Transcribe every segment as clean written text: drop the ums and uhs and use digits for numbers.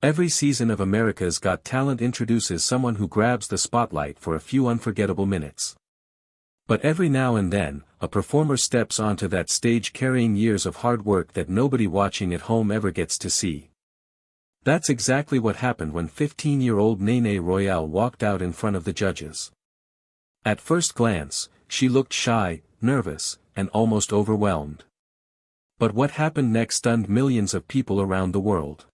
Every season of America's Got Talent introduces someone who grabs the spotlight for a few unforgettable minutes. But every now and then, a performer steps onto that stage carrying years of hard work that nobody watching at home ever gets to see. That's exactly what happened when 15-year-old Nene Royale walked out in front of the judges. At first glance, she looked shy, nervous, and almost overwhelmed. But what happened next stunned millions of people around the world.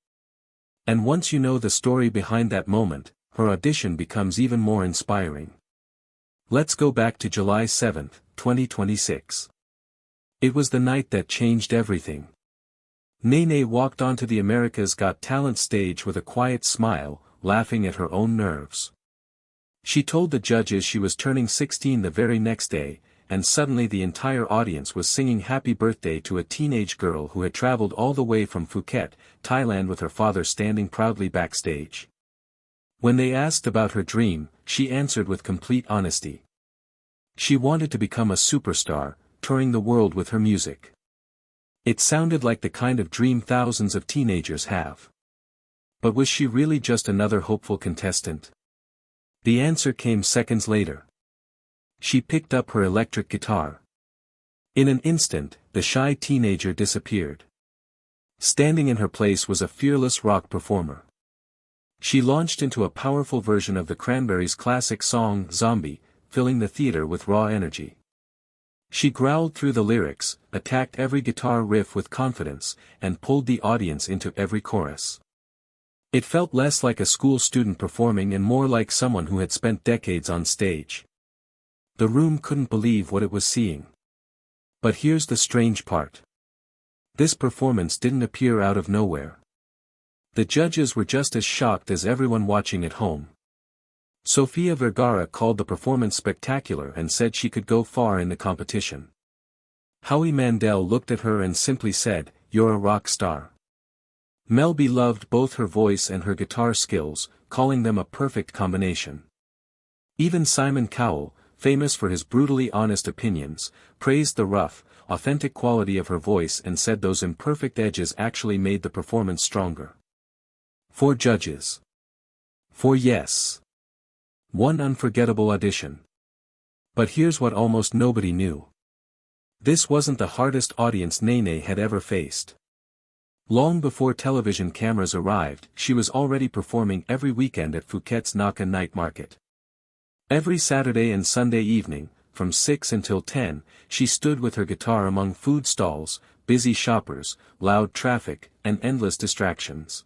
And once you know the story behind that moment, her audition becomes even more inspiring. Let's go back to July 7, 2026. It was the night that changed everything. Nene walked onto the America's Got Talent stage with a quiet smile, laughing at her own nerves. She told the judges she was turning 16 the very next day, and suddenly the entire audience was singing happy birthday to a teenage girl who had traveled all the way from Phuket, Thailand with her father standing proudly backstage. When they asked about her dream, she answered with complete honesty. She wanted to become a superstar, touring the world with her music. It sounded like the kind of dream thousands of teenagers have. But was she really just another hopeful contestant? The answer came seconds later. She picked up her electric guitar. In an instant, the shy teenager disappeared. Standing in her place was a fearless rock performer. She launched into a powerful version of the Cranberries' classic song Zombie, filling the theater with raw energy. She growled through the lyrics, attacked every guitar riff with confidence, and pulled the audience into every chorus. It felt less like a school student performing and more like someone who had spent decades on stage. The room couldn't believe what it was seeing. But here's the strange part. This performance didn't appear out of nowhere. The judges were just as shocked as everyone watching at home. Sofia Vergara called the performance spectacular and said she could go far in the competition. Howie Mandel looked at her and simply said, "You're a rock star." Mel B loved both her voice and her guitar skills, calling them a perfect combination. Even Simon Cowell, famous for his brutally honest opinions, praised the rough, authentic quality of her voice and said those imperfect edges actually made the performance stronger. 4 judges. 4 yes. 1 unforgettable audition. But here's what almost nobody knew. This wasn't the hardest audience Nene had ever faced. Long before television cameras arrived, she was already performing every weekend at Phuket's Naka night market. Every Saturday and Sunday evening, from 6 until 10, she stood with her guitar among food stalls, busy shoppers, loud traffic, and endless distractions.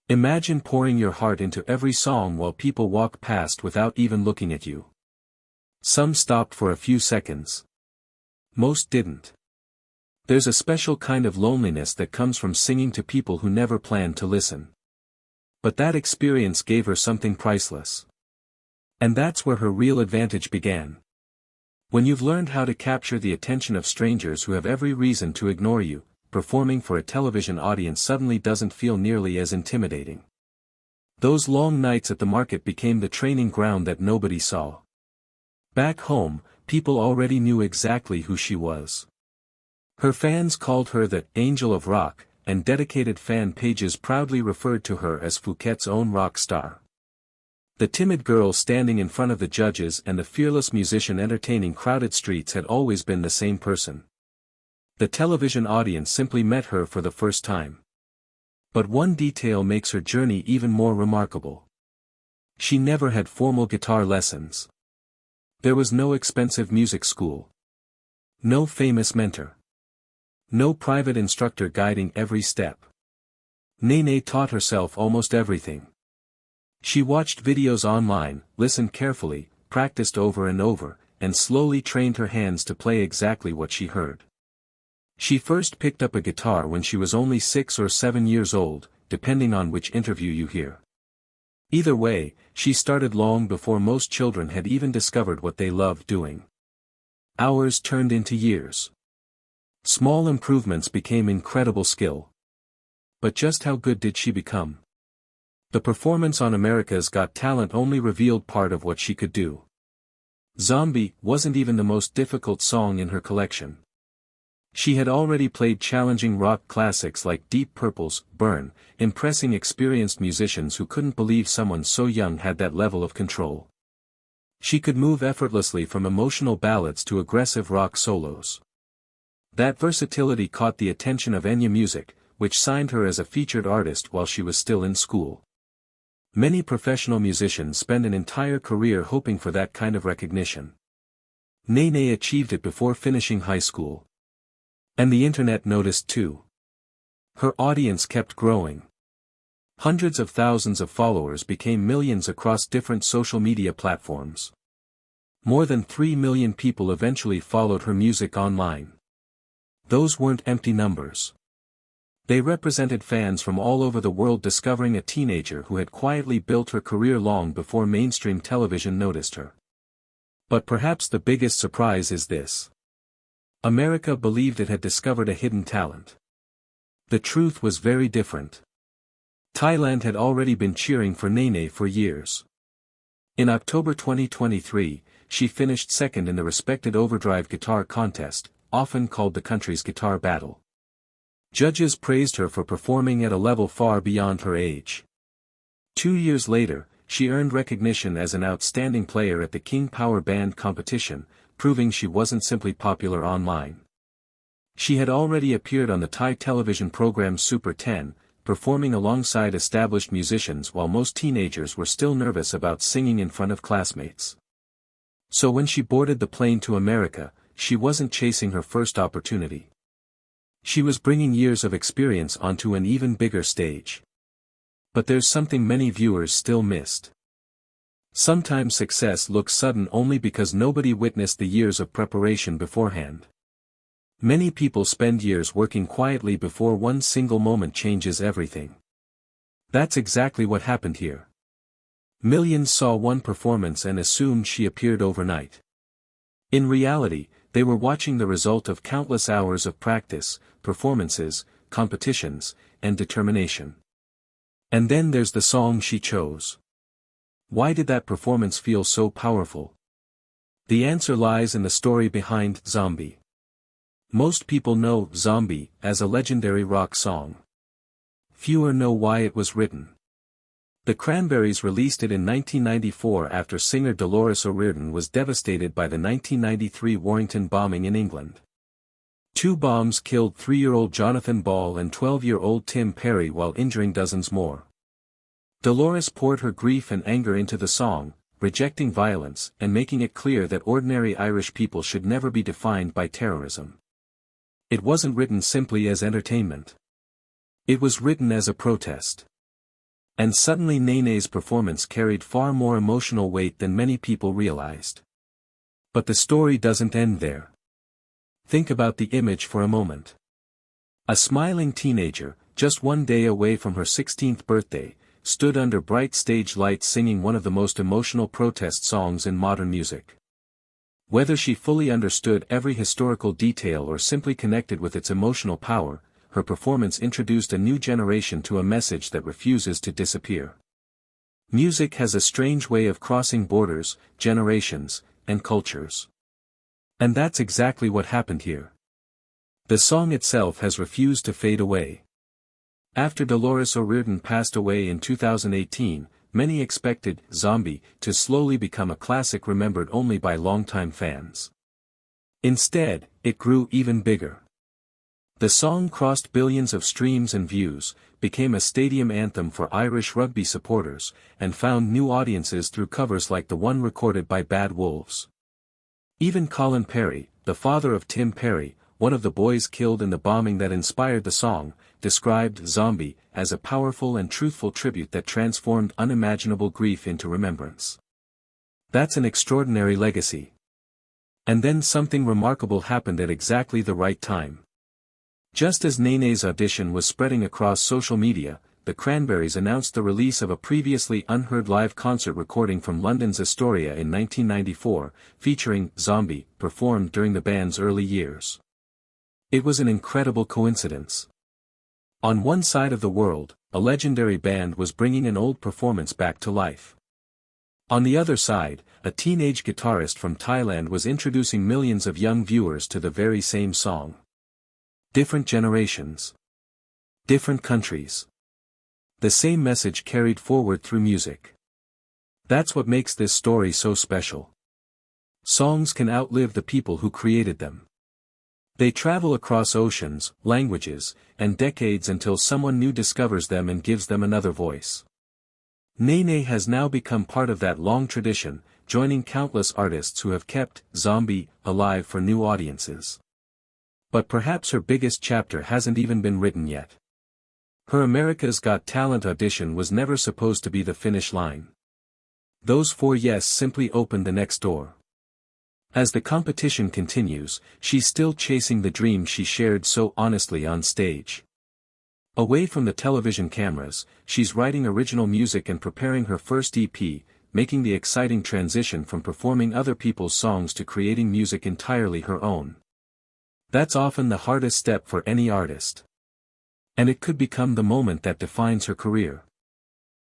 Imagine pouring your heart into every song while people walk past without even looking at you. Some stopped for a few seconds. Most didn't. There's a special kind of loneliness that comes from singing to people who never planned to listen. But that experience gave her something priceless. And that's where her real advantage began. When you've learned how to capture the attention of strangers who have every reason to ignore you, performing for a television audience suddenly doesn't feel nearly as intimidating. Those long nights at the market became the training ground that nobody saw. Back home, people already knew exactly who she was. Her fans called her the Angel of Rock, and dedicated fan pages proudly referred to her as Phuket's own rock star. The timid girl standing in front of the judges and the fearless musician entertaining crowded streets had always been the same person. The television audience simply met her for the first time. But one detail makes her journey even more remarkable. She never had formal guitar lessons. There was no expensive music school. No famous mentor. No private instructor guiding every step. Nene taught herself almost everything. She watched videos online, listened carefully, practiced over and over, and slowly trained her hands to play exactly what she heard. She first picked up a guitar when she was only 6 or 7 years old, depending on which interview you hear. Either way, she started long before most children had even discovered what they loved doing. Hours turned into years. Small improvements became incredible skill. But just how good did she become? The performance on America's Got Talent only revealed part of what she could do. Zombie wasn't even the most difficult song in her collection. She had already played challenging rock classics like Deep Purple's Burn, impressing experienced musicians who couldn't believe someone so young had that level of control. She could move effortlessly from emotional ballads to aggressive rock solos. That versatility caught the attention of Enya Music, which signed her as a featured artist while she was still in school. Many professional musicians spend an entire career hoping for that kind of recognition. Nene achieved it before finishing high school. And the internet noticed too. Her audience kept growing. Hundreds of thousands of followers became millions across different social media platforms. More than 3 million people eventually followed her music online. Those weren't empty numbers. They represented fans from all over the world discovering a teenager who had quietly built her career long before mainstream television noticed her. But perhaps the biggest surprise is this. America believed it had discovered a hidden talent. The truth was very different. Thailand had already been cheering for Nene for years. In October 2023, she finished second in the respected Overdrive Guitar Contest, often called the country's guitar battle. Judges praised her for performing at a level far beyond her age. 2 years later, she earned recognition as an outstanding player at the King Power Band competition, proving she wasn't simply popular online. She had already appeared on the Thai television program Super 10, performing alongside established musicians while most teenagers were still nervous about singing in front of classmates. So when she boarded the plane to America, she wasn't chasing her first opportunity. She was bringing years of experience onto an even bigger stage. But there's something many viewers still missed. Sometimes success looks sudden only because nobody witnessed the years of preparation beforehand. Many people spend years working quietly before one single moment changes everything. That's exactly what happened here. Millions saw one performance and assumed she appeared overnight. In reality, they were watching the result of countless hours of practice, performances, competitions, and determination. And then there's the song she chose. Why did that performance feel so powerful? The answer lies in the story behind Zombie. Most people know Zombie as a legendary rock song. Fewer know why it was written. The Cranberries released it in 1994 after singer Dolores O'Riordan was devastated by the 1993 Warrington bombing in England. 2 bombs killed 3-year-old Jonathan Ball and 12-year-old Tim Perry while injuring dozens more. Dolores poured her grief and anger into the song, rejecting violence and making it clear that ordinary Irish people should never be defined by terrorism. It wasn't written simply as entertainment. It was written as a protest. And suddenly Nene's performance carried far more emotional weight than many people realized. But the story doesn't end there. Think about the image for a moment. A smiling teenager, just 1 day away from her 16th birthday, stood under bright stage lights singing one of the most emotional protest songs in modern music. Whether she fully understood every historical detail or simply connected with its emotional power, her performance introduced a new generation to a message that refuses to disappear. Music has a strange way of crossing borders, generations, and cultures. And that's exactly what happened here. The song itself has refused to fade away. After Dolores O'Riordan passed away in 2018, many expected Zombie to slowly become a classic remembered only by longtime fans. Instead, it grew even bigger. The song crossed billions of streams and views, became a stadium anthem for Irish rugby supporters, and found new audiences through covers like the one recorded by Bad Wolves. Even Colin Perry, the father of Tim Perry, one of the boys killed in the bombing that inspired the song, described Zombie as a powerful and truthful tribute that transformed unimaginable grief into remembrance. That's an extraordinary legacy. And then something remarkable happened at exactly the right time. Just as Nene's audition was spreading across social media, the Cranberries announced the release of a previously unheard live concert recording from London's Astoria in 1994, featuring Zombie, performed during the band's early years. It was an incredible coincidence. On one side of the world, a legendary band was bringing an old performance back to life. On the other side, a teenage guitarist from Thailand was introducing millions of young viewers to the very same song. Different generations. Different countries. The same message carried forward through music. That's what makes this story so special. Songs can outlive the people who created them. They travel across oceans, languages, and decades until someone new discovers them and gives them another voice. Nene has now become part of that long tradition, joining countless artists who have kept Zombie alive for new audiences. But perhaps her biggest chapter hasn't even been written yet. Her America's Got Talent audition was never supposed to be the finish line. Those 4 yeses simply opened the next door. As the competition continues, she's still chasing the dream she shared so honestly on stage. Away from the television cameras, she's writing original music and preparing her first EP, making the exciting transition from performing other people's songs to creating music entirely her own. That's often the hardest step for any artist. And it could become the moment that defines her career.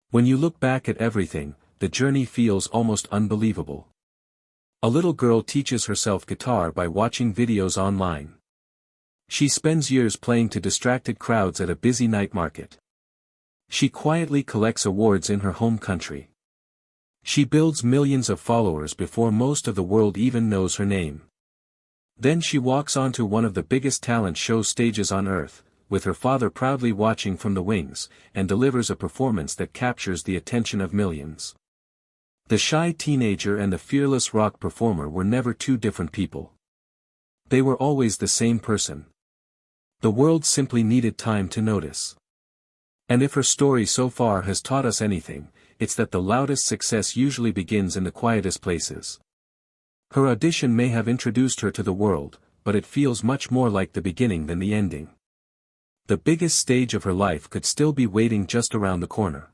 When you look back at everything, the journey feels almost unbelievable. A little girl teaches herself guitar by watching videos online. She spends years playing to distracted crowds at a busy night market. She quietly collects awards in her home country. She builds millions of followers before most of the world even knows her name. Then she walks onto one of the biggest talent show stages on earth, with her father proudly watching from the wings, and delivers a performance that captures the attention of millions. The shy teenager and the fearless rock performer were never two different people. They were always the same person. The world simply needed time to notice. And if her story so far has taught us anything, it's that the loudest success usually begins in the quietest places. Her audition may have introduced her to the world, but it feels much more like the beginning than the ending. The biggest stage of her life could still be waiting just around the corner.